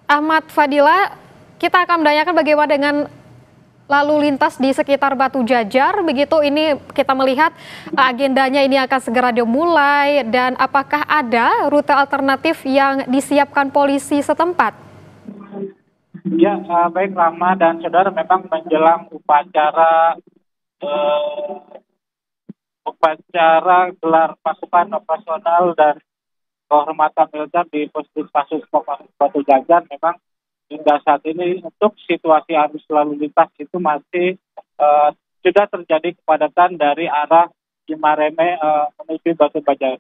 Ahmad Fadila, kita akan menanyakan bagaimana dengan lalu lintas di sekitar Batu Jajar. Begitu ini kita melihat agendanya ini akan segera dimulai dan apakah ada rute alternatif yang disiapkan polisi setempat? Ya, baik Rama dan saudara, memang menjelang upacara gelar pasukan operasional dan kehormatan militer di Puskesmas Batu Jajar, memang hingga saat ini untuk situasi arus lalu lintas itu masih sudah terjadi kepadatan dari arah Cimareme menuju Batu Jajar.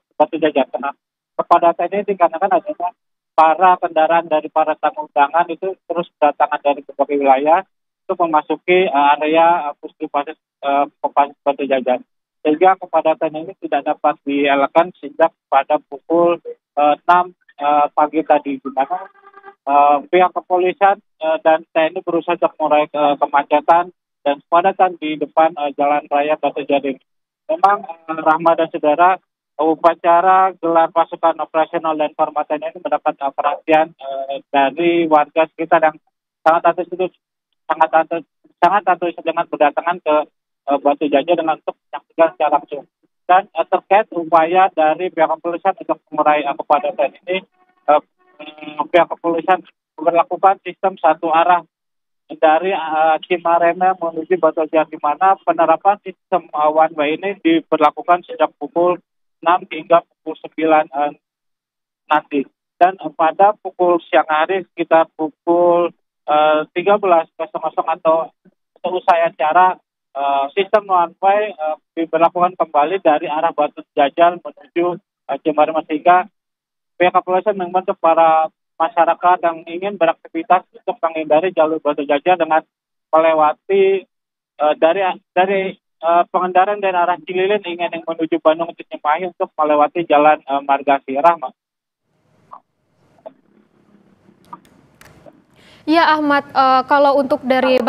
Karena kepadatan ini dikarenakan adanya para kendaraan dari para tamu undangan itu terus berdatangan dari berbagai wilayah untuk memasuki area Puskesmas Batu Jajar. Sehingga kepadatan ini tidak dapat dielakkan sejak pada pukul 6 pagi tadi, di mana pihak kepolisian dan TNI berusaha untuk mengurai kemacetan dan kepadatan di depan Jalan Raya Batu Jajar. Memang Rahma dan saudara, upacara gelar pasukan operasional dan kehormatan ini mendapat perhatian dari warga sekitar yang sangat antusias dengan berdatangan ke Batu Jajar dengan untuk menyaksikan secara langsung. Dan terkait upaya dari pihak kepolisian untuk mengurai kepadatan ini, pihak kepolisian memperlakukan sistem satu arah dari Cimareme menuju Batu Jajar, di mana penerapan sistem one way ini diberlakukan sejak pukul 6 hingga pukul 9 nanti. Dan pada pukul siang hari sekitar pukul 13.00 atau usai acara, sistem one way diberlakukan kembali dari arah Batu Jajar menuju Cimareme, sehingga pihak kepolisian membantu para masyarakat yang ingin beraktivitas untuk menghindari jalur Batu Jajar dengan melewati dari pengendara dari arah Cililin ingin menuju Bandung untuk Cimahi untuk melewati jalan Margasi. Rahma. Ya Ahmad, kalau untuk dari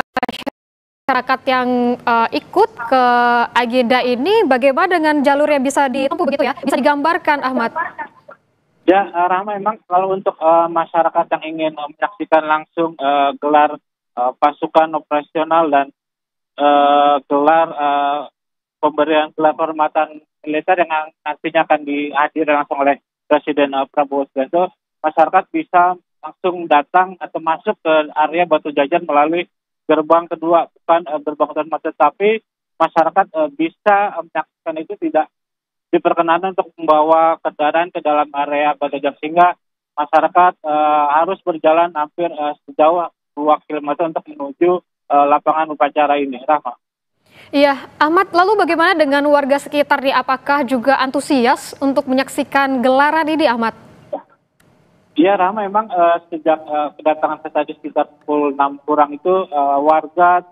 masyarakat yang ikut ke agenda ini, bagaimana dengan jalur yang bisa ditempuh begitu ya? Bisa digambarkan Ahmad? Ya, Rahma, memang kalau untuk masyarakat yang ingin menyaksikan langsung gelar pasukan operasional dan gelar pemberian gelar kehormatan militer yang nantinya akan dihadiri langsung oleh Presiden Prabowo Subianto, masyarakat bisa langsung datang atau masuk ke area Batu Jajar melalui gerbang kedua, bukan gerbang utama, tetapi masyarakat bisa menyaksikan itu tidak diperkenankan untuk membawa kendaraan ke dalam area Batu Jajar, sehingga masyarakat harus berjalan hampir sejauh 2 kilometer untuk menuju lapangan upacara ini. Rahma. Iya, Ahmad, lalu bagaimana dengan warga sekitar nih? Apakah juga antusias untuk menyaksikan gelaran ini, Ahmad? Iya, Rahma, memang sejak kedatangan saya tadi sekitar pukul 6 kurang itu warga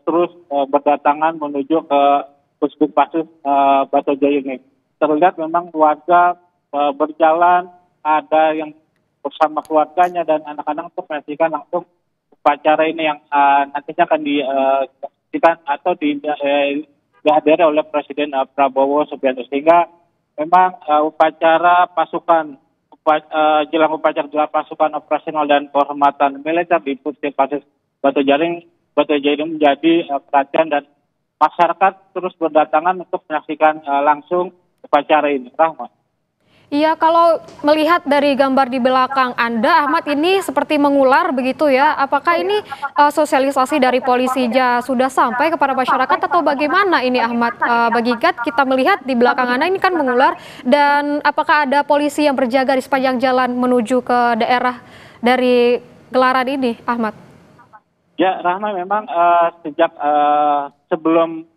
terus berdatangan menuju ke Puskesmas Batu Jajar ini. Terlihat memang warga berjalan, ada yang bersama keluarganya dan anak-anak untuk menyaksikan langsung upacara ini yang nantinya akan disaksikan atau dihadiri oleh Presiden Prabowo Subianto. Sehingga memang jelang upacara gelar pasukan operasional dan kehormatan militer di Puskesmas Batu Jajar ini menjadi perhatian dan masyarakat terus berdatangan untuk menyaksikan langsung upacara ini. Rahma. Iya, kalau melihat dari gambar di belakang Anda, Ahmad, ini seperti mengular begitu ya. Apakah ini sosialisasi dari polisi sudah sampai kepada masyarakat atau bagaimana ini, Ahmad? Bagikat kita melihat di belakang Anda ini kan mengular, dan apakah ada polisi yang berjaga di sepanjang jalan menuju ke daerah dari gelaran ini, Ahmad? Ya, Rahma, memang sejak sebelum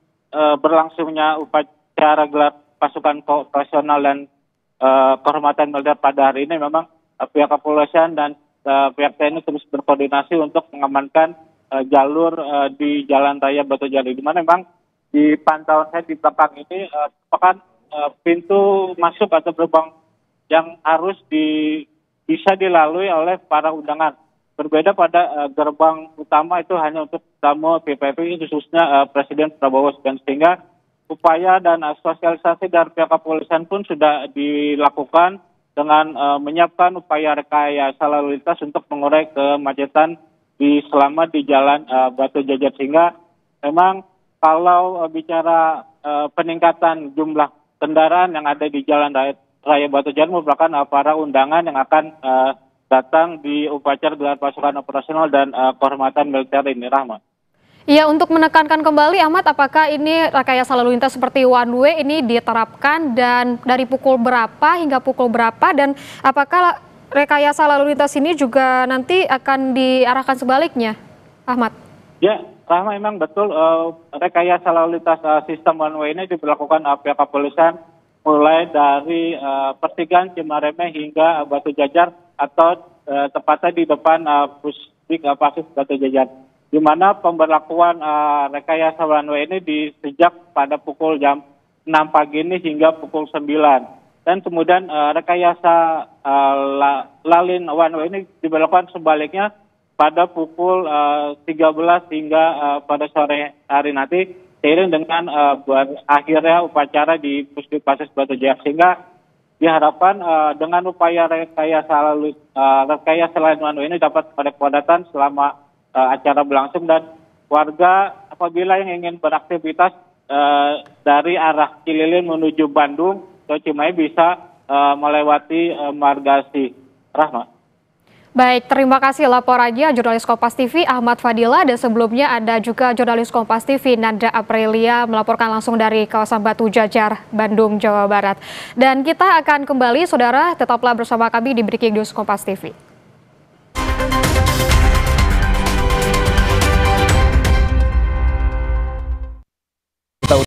berlangsungnya upacara gelar pasukan operasional dan kehormatan militer pada hari ini, memang pihak kepolisian dan pihak TNI terus berkoordinasi untuk mengamankan jalur di Jalan Raya Batu Jajar, di mana memang di pantauan saya di belakang ini merupakan pintu masuk atau gerbang yang harus bisa dilalui oleh para undangan. Berbeda pada gerbang utama itu hanya untuk tamu PPP, khususnya Presiden Prabowo Subianto, sehingga upaya dan sosialisasi dari pihak kepolisian pun sudah dilakukan dengan menyiapkan upaya rekayasa lalu lintas untuk mengurai kemacetan selama di jalan Batu Jajar, sehingga memang kalau bicara peningkatan jumlah kendaraan yang ada di jalan raya Batu Jajar merupakan para undangan yang akan datang di upacara gelar pasukan operasional dan kehormatan militer ini, Rahma. Ya, untuk menekankan kembali, Ahmad, apakah ini rekayasa lalu lintas seperti one way ini diterapkan dan dari pukul berapa hingga pukul berapa, dan apakah rekayasa lalu lintas ini juga nanti akan diarahkan sebaliknya, Ahmad? Ya, Rahma, memang betul rekayasa lalu lintas sistem one way ini diberlakukan pihak kepolisian mulai dari pertigaan Cimareme hingga Batu Jajar atau tepatnya di depan Pusdik Pasis Batu Jajar, di mana pemberlakuan rekayasa one way ini sejak pada pukul jam 6 pagi ini hingga pukul 9. Dan kemudian rekayasa lalin one way ini diberlakukan sebaliknya pada pukul 13 hingga pada sore hari nanti, seiring dengan berakhirnya upacara di Pusdik Pasis Batu Jajar, sehingga diharapkan dengan upaya rekayasa lalin one way ini dapat pada kepadatan selama acara berlangsung, dan warga apabila yang ingin beraktivitas dari arah Cililin menuju Bandung atau Cimahi bisa melewati Margasi, Rahma. Baik, terima kasih laporannya jurnalis Kompas TV Ahmad Fadila, dan sebelumnya ada juga jurnalis Kompas TV Nanda Aprilia melaporkan langsung dari kawasan Batu Jajar, Bandung, Jawa Barat. Dan kita akan kembali, saudara, tetaplah bersama kami di Breaking News Kompas TV.